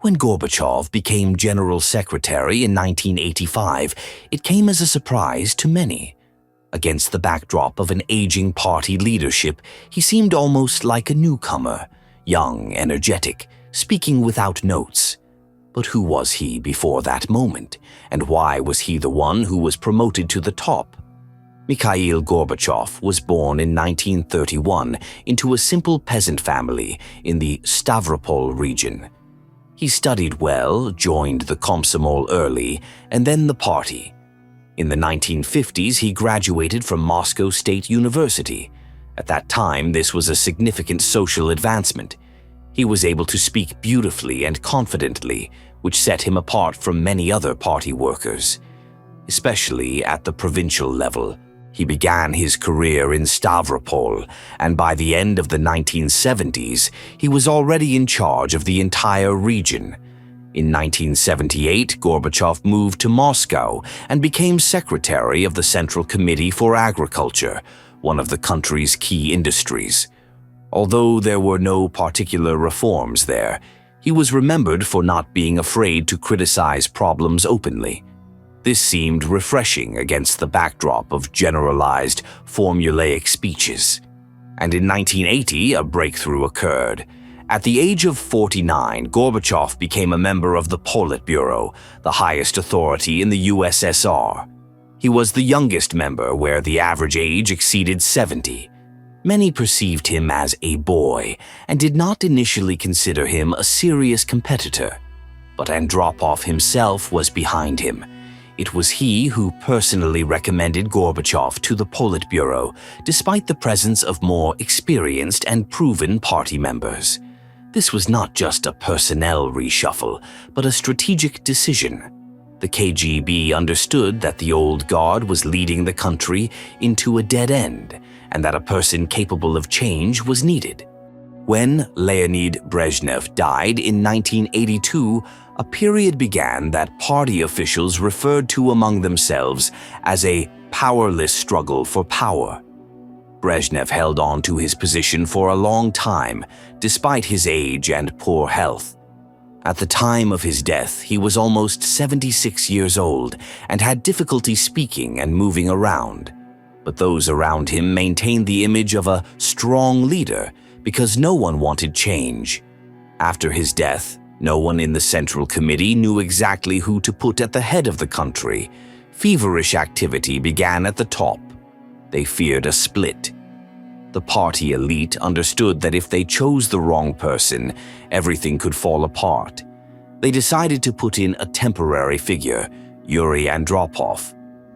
When Gorbachev became General Secretary in 1985, it came as a surprise to many. Against the backdrop of an aging party leadership, he seemed almost like a newcomer, young, energetic, speaking without notes. But who was he before that moment, and why was he the one who was promoted to the top? Mikhail Gorbachev was born in 1931 into a simple peasant family in the Stavropol region. He studied well, joined the Komsomol early, and then the party. In the 1950s, he graduated from Moscow State University. At that time, this was a significant social advancement. He was able to speak beautifully and confidently, which set him apart from many other party workers. Especially at the provincial level, he began his career in Stavropol, and by the end of the 1970s, he was already in charge of the entire region. In 1978, Gorbachev moved to Moscow and became secretary of the Central Committee for Agriculture, one of the country's key industries. Although there were no particular reforms there, he was remembered for not being afraid to criticize problems openly. This seemed refreshing against the backdrop of generalized, formulaic speeches. And in 1980, a breakthrough occurred. At the age of 49, Gorbachev became a member of the Politburo, the highest authority in the USSR. He was the youngest member, where the average age exceeded 70. Many perceived him as a boy and did not initially consider him a serious competitor. But Andropov himself was behind him. It was he who personally recommended Gorbachev to the Politburo, despite the presence of more experienced and proven party members. This was not just a personnel reshuffle, but a strategic decision. The KGB understood that the old guard was leading the country into a dead end, and that a person capable of change was needed. When Leonid Brezhnev died in 1982, a period began that party officials referred to among themselves as a powerless struggle for power. Brezhnev held on to his position for a long time, despite his age and poor health. At the time of his death, he was almost 76 years old and had difficulty speaking and moving around. But those around him maintained the image of a strong leader because no one wanted change. After his death, no one in the Central Committee knew exactly who to put at the head of the country. Feverish activity began at the top. They feared a split. The party elite understood that if they chose the wrong person, everything could fall apart. They decided to put in a temporary figure, Yuri Andropov.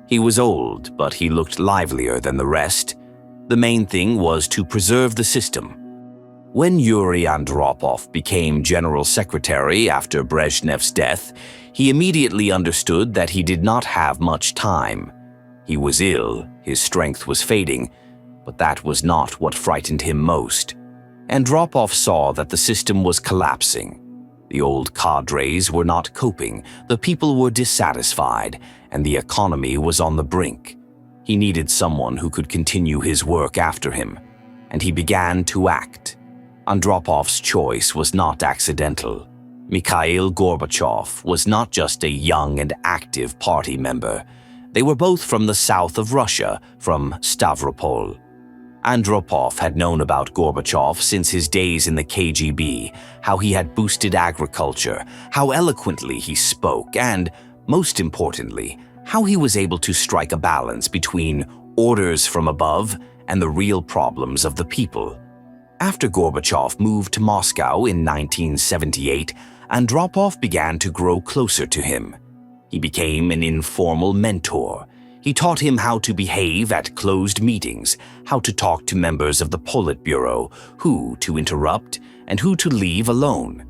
He was old, but he looked livelier than the rest. The main thing was to preserve the system. When Yuri Andropov became General Secretary after Brezhnev's death, he immediately understood that he did not have much time. He was ill, his strength was fading, but that was not what frightened him most. Andropov saw that the system was collapsing. The old cadres were not coping, the people were dissatisfied, and the economy was on the brink. He needed someone who could continue his work after him, and he began to act. Andropov's choice was not accidental. Mikhail Gorbachev was not just a young and active party member. They were both from the south of Russia, from Stavropol. Andropov had known about Gorbachev since his days in the KGB, how he had boosted agriculture, how eloquently he spoke, and, most importantly, how he was able to strike a balance between orders from above and the real problems of the people. After Gorbachev moved to Moscow in 1978, Andropov began to grow closer to him. He became an informal mentor. He taught him how to behave at closed meetings, how to talk to members of the Politburo, who to interrupt and who to leave alone.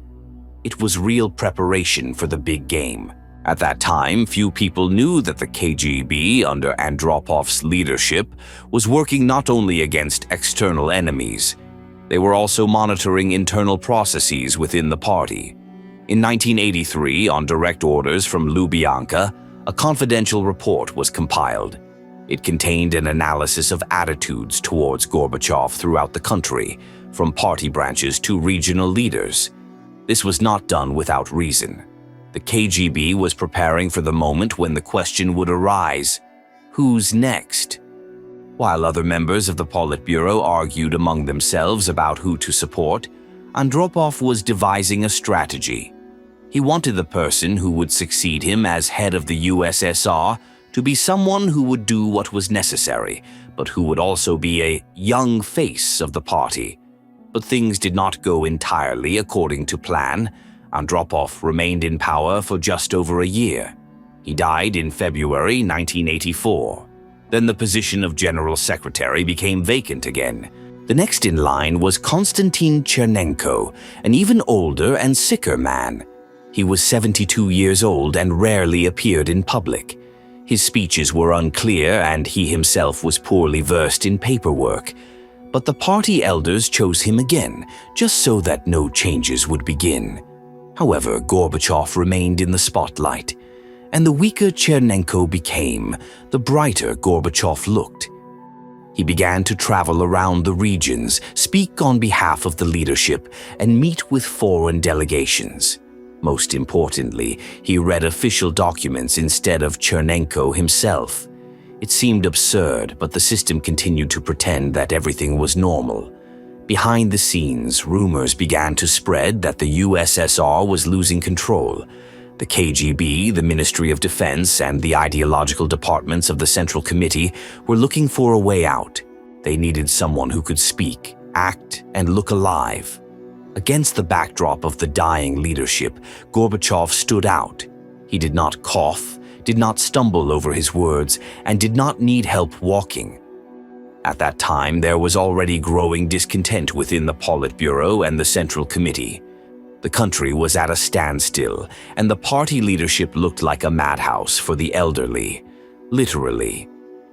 It was real preparation for the big game. At that time, few people knew that the KGB, under Andropov's leadership, was working not only against external enemies. They were also monitoring internal processes within the party. In 1983, on direct orders from Lubyanka, a confidential report was compiled. It contained an analysis of attitudes towards Gorbachev throughout the country, from party branches to regional leaders. This was not done without reason. The KGB was preparing for the moment when the question would arise, who's next? While other members of the Politburo argued among themselves about who to support, Andropov was devising a strategy. He wanted the person who would succeed him as head of the USSR to be someone who would do what was necessary, but who would also be a young face of the party. But things did not go entirely according to plan. Andropov remained in power for just over a year. He died in February 1984. Then the position of General Secretary became vacant again. The next in line was Konstantin Chernenko, an even older and sicker man. He was 72 years old and rarely appeared in public. His speeches were unclear and he himself was poorly versed in paperwork. But the party elders chose him again, just so that no changes would begin. However, Gorbachev remained in the spotlight, and the weaker Chernenko became, the brighter Gorbachev looked. He began to travel around the regions, speak on behalf of the leadership, and meet with foreign delegations. Most importantly, he read official documents instead of Chernenko himself. It seemed absurd, but the system continued to pretend that everything was normal. Behind the scenes, rumors began to spread that the USSR was losing control. The KGB, the Ministry of Defense, and the ideological departments of the Central Committee were looking for a way out. They needed someone who could speak, act, and look alive. Against the backdrop of the dying leadership, Gorbachev stood out. He did not cough, did not stumble over his words, and did not need help walking. At that time, there was already growing discontent within the Politburo and the Central Committee. The country was at a standstill, and the party leadership looked like a madhouse for the elderly. Literally.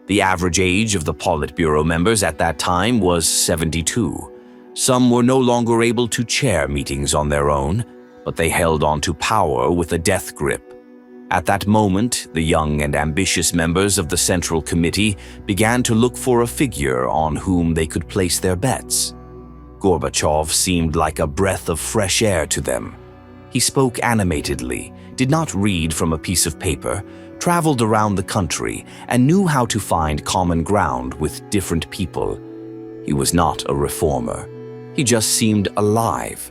The average age of the Politburo members at that time was 72. Some were no longer able to chair meetings on their own, but they held on to power with a death grip. At that moment, the young and ambitious members of the Central Committee began to look for a figure on whom they could place their bets. Gorbachev seemed like a breath of fresh air to them. He spoke animatedly, did not read from a piece of paper, traveled around the country, and knew how to find common ground with different people. He was not a reformer. He just seemed alive.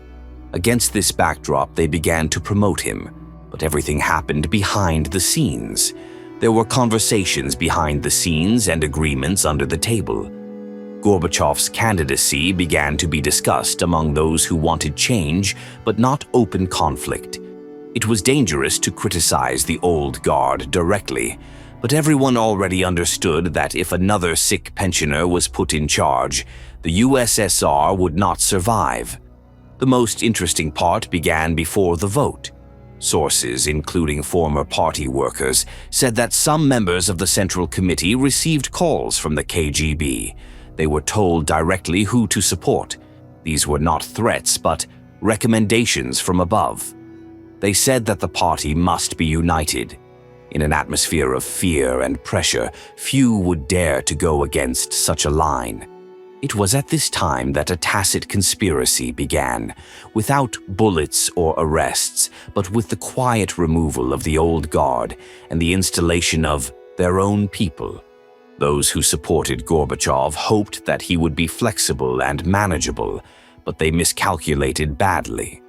Against this backdrop, they began to promote him. But everything happened behind the scenes. There were conversations behind the scenes and agreements under the table. Gorbachev's candidacy began to be discussed among those who wanted change but not open conflict. It was dangerous to criticize the old guard directly, but everyone already understood that if another sick pensioner was put in charge, the USSR would not survive. The most interesting part began before the vote. Sources, including former party workers, said that some members of the Central Committee received calls from the KGB. They were told directly who to support. These were not threats, but recommendations from above. They said that the party must be united. In an atmosphere of fear and pressure, few would dare to go against such a line. It was at this time that a tacit conspiracy began, without bullets or arrests, but with the quiet removal of the old guard and the installation of their own people. Those who supported Gorbachev hoped that he would be flexible and manageable, but they miscalculated badly.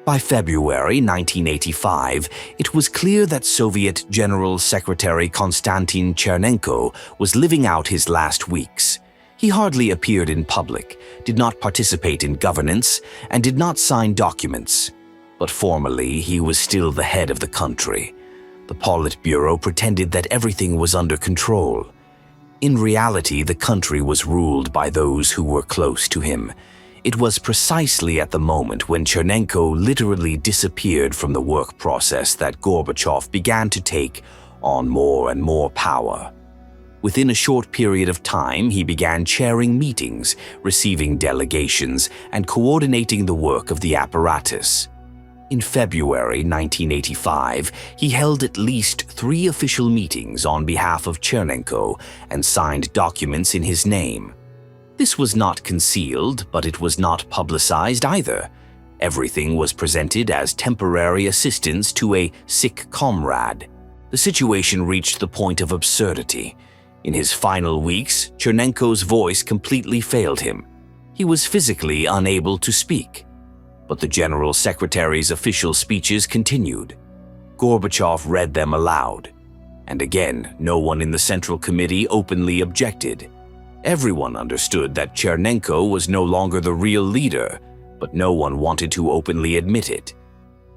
By February 1985, it was clear that Soviet General Secretary Konstantin Chernenko was living out his last weeks. He hardly appeared in public, did not participate in governance, and did not sign documents. But formally, he was still the head of the country. The Politburo pretended that everything was under control. In reality, the country was ruled by those who were close to him. It was precisely at the moment when Chernenko literally disappeared from the work process that Gorbachev began to take on more and more power. Within a short period of time, he began chairing meetings, receiving delegations, and coordinating the work of the apparatus. In February 1985, he held at least 3 official meetings on behalf of Chernenko and signed documents in his name. This was not concealed, but it was not publicized either. Everything was presented as temporary assistance to a sick comrade. The situation reached the point of absurdity. In his final weeks, Chernenko's voice completely failed him. He was physically unable to speak. But the General Secretary's official speeches continued. Gorbachev read them aloud. And again, no one in the Central Committee openly objected. Everyone understood that Chernenko was no longer the real leader, but no one wanted to openly admit it.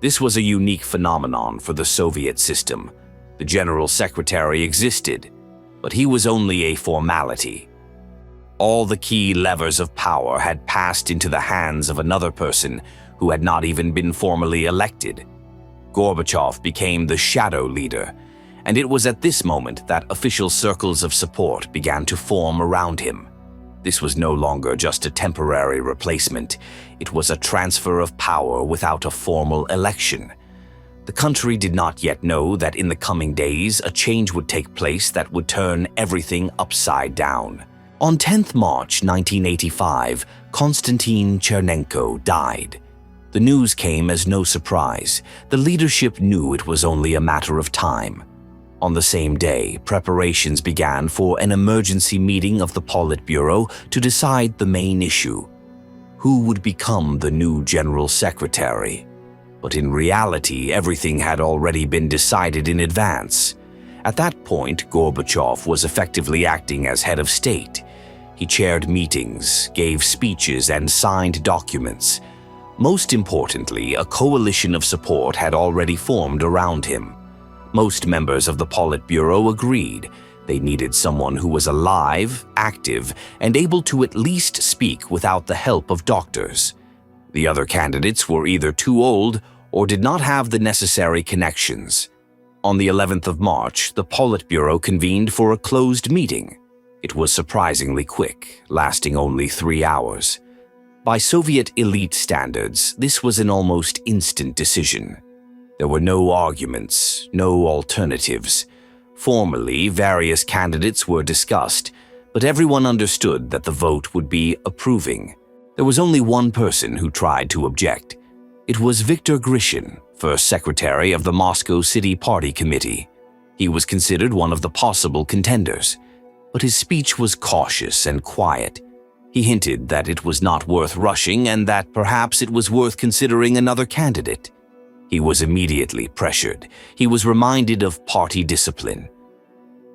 This was a unique phenomenon for the Soviet system. The General Secretary existed, but he was only a formality. All the key levers of power had passed into the hands of another person who had not even been formally elected. Gorbachev became the shadow leader, and it was at this moment that official circles of support began to form around him. This was no longer just a temporary replacement. It was a transfer of power without a formal election. The country did not yet know that in the coming days a change would take place that would turn everything upside down. On 10th March 1985, Konstantin Chernenko died. The news came as no surprise. The leadership knew it was only a matter of time. On the same day, preparations began for an emergency meeting of the Politburo to decide the main issue: who would become the new General Secretary. But in reality, everything had already been decided in advance. At that point, Gorbachev was effectively acting as head of state. He chaired meetings, gave speeches, and signed documents. Most importantly, a coalition of support had already formed around him. Most members of the Politburo agreed. They needed someone who was alive, active, and able to at least speak without the help of doctors. The other candidates were either too old or did not have the necessary connections. On the 11th of March, the Politburo convened for a closed meeting. It was surprisingly quick, lasting only 3 hours. By Soviet elite standards, this was an almost instant decision. There were no arguments, no alternatives. Formally, various candidates were discussed, but everyone understood that the vote would be approving. There was only one person who tried to object. It was Viktor Grishin, first secretary of the Moscow City Party Committee. He was considered one of the possible contenders, but his speech was cautious and quiet. He hinted that it was not worth rushing and that perhaps it was worth considering another candidate. He was immediately pressured. He was reminded of party discipline.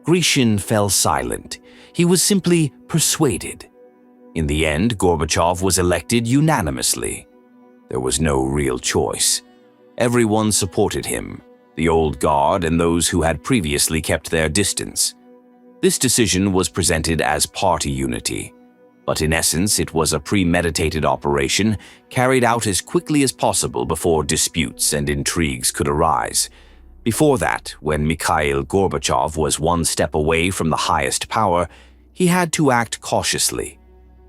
Grishin fell silent. He was simply persuaded. In the end, Gorbachev was elected unanimously. There was no real choice. Everyone supported him, the old guard and those who had previously kept their distance. This decision was presented as party unity. But in essence, it was a premeditated operation carried out as quickly as possible before disputes and intrigues could arise. Before that, when Mikhail Gorbachev was one step away from the highest power, he had to act cautiously.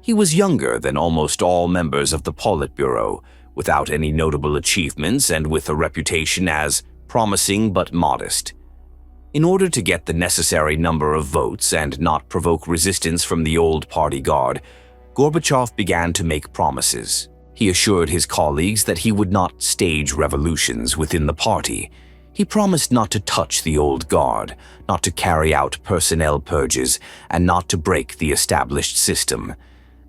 He was younger than almost all members of the Politburo, without any notable achievements and with a reputation as promising but modest. In order to get the necessary number of votes and not provoke resistance from the old party guard, Gorbachev began to make promises. He assured his colleagues that he would not stage revolutions within the party. He promised not to touch the old guard, not to carry out personnel purges, and not to break the established system.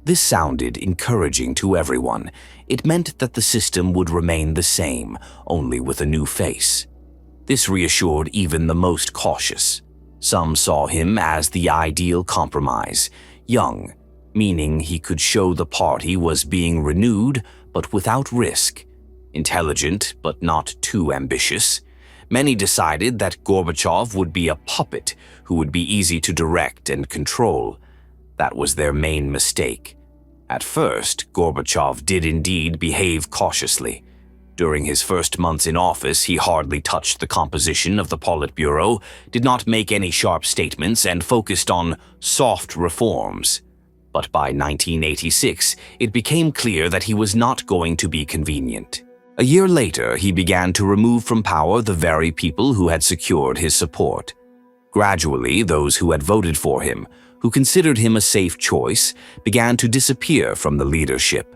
This sounded encouraging to everyone. It meant that the system would remain the same, only with a new face. This reassured even the most cautious. Some saw him as the ideal compromise, young, meaning he could show the party was being renewed but without risk, intelligent but not too ambitious. Many decided that Gorbachev would be a puppet who would be easy to direct and control. That was their main mistake. At first, Gorbachev did indeed behave cautiously. During his first months in office, he hardly touched the composition of the Politburo, did not make any sharp statements, and focused on soft reforms. But by 1986, it became clear that he was not going to be convenient. A year later, he began to remove from power the very people who had secured his support. Gradually, those who had voted for him, who considered him a safe choice, began to disappear from the leadership.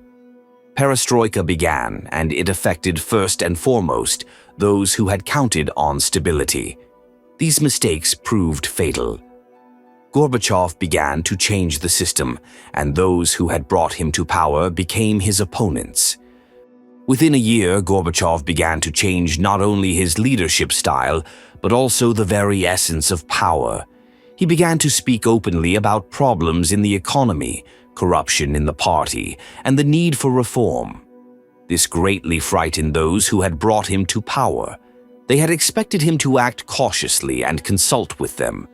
Perestroika began, and it affected first and foremost those who had counted on stability. These mistakes proved fatal. Gorbachev began to change the system, and those who had brought him to power became his opponents. Within a year, Gorbachev began to change not only his leadership style, but also the very essence of power. He began to speak openly about problems in the economy, corruption in the party, and the need for reform. This greatly frightened those who had brought him to power. They had expected him to act cautiously and consult with them.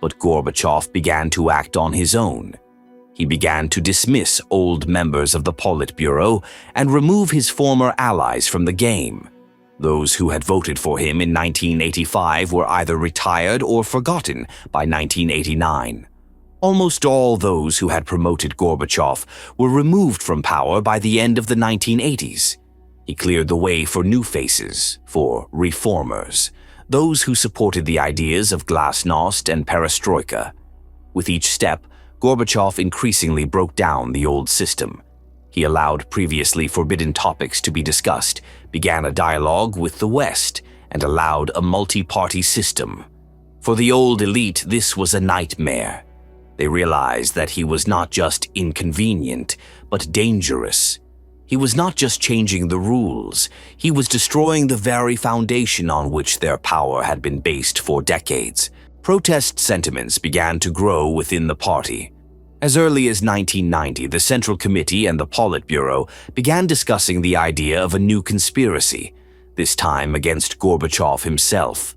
But Gorbachev began to act on his own. He began to dismiss old members of the Politburo and remove his former allies from the game. Those who had voted for him in 1985 were either retired or forgotten by 1989. Almost all those who had promoted Gorbachev were removed from power by the end of the 1980s. He cleared the way for new faces, for reformers, those who supported the ideas of glasnost and perestroika. With each step, Gorbachev increasingly broke down the old system. He allowed previously forbidden topics to be discussed, began a dialogue with the West, and allowed a multi-party system. For the old elite, this was a nightmare. They realized that he was not just inconvenient, but dangerous. He was not just changing the rules, he was destroying the very foundation on which their power had been based for decades. Protest sentiments began to grow within the party. As early as 1990, the Central Committee and the Politburo began discussing the idea of a new conspiracy, this time against Gorbachev himself.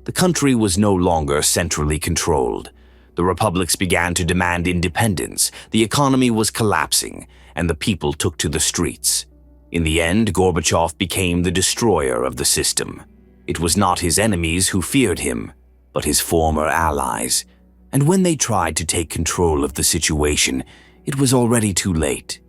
The country was no longer centrally controlled. The republics began to demand independence, the economy was collapsing, and the people took to the streets. In the end, Gorbachev became the destroyer of the system. It was not his enemies who feared him, but his former allies. And when they tried to take control of the situation, it was already too late.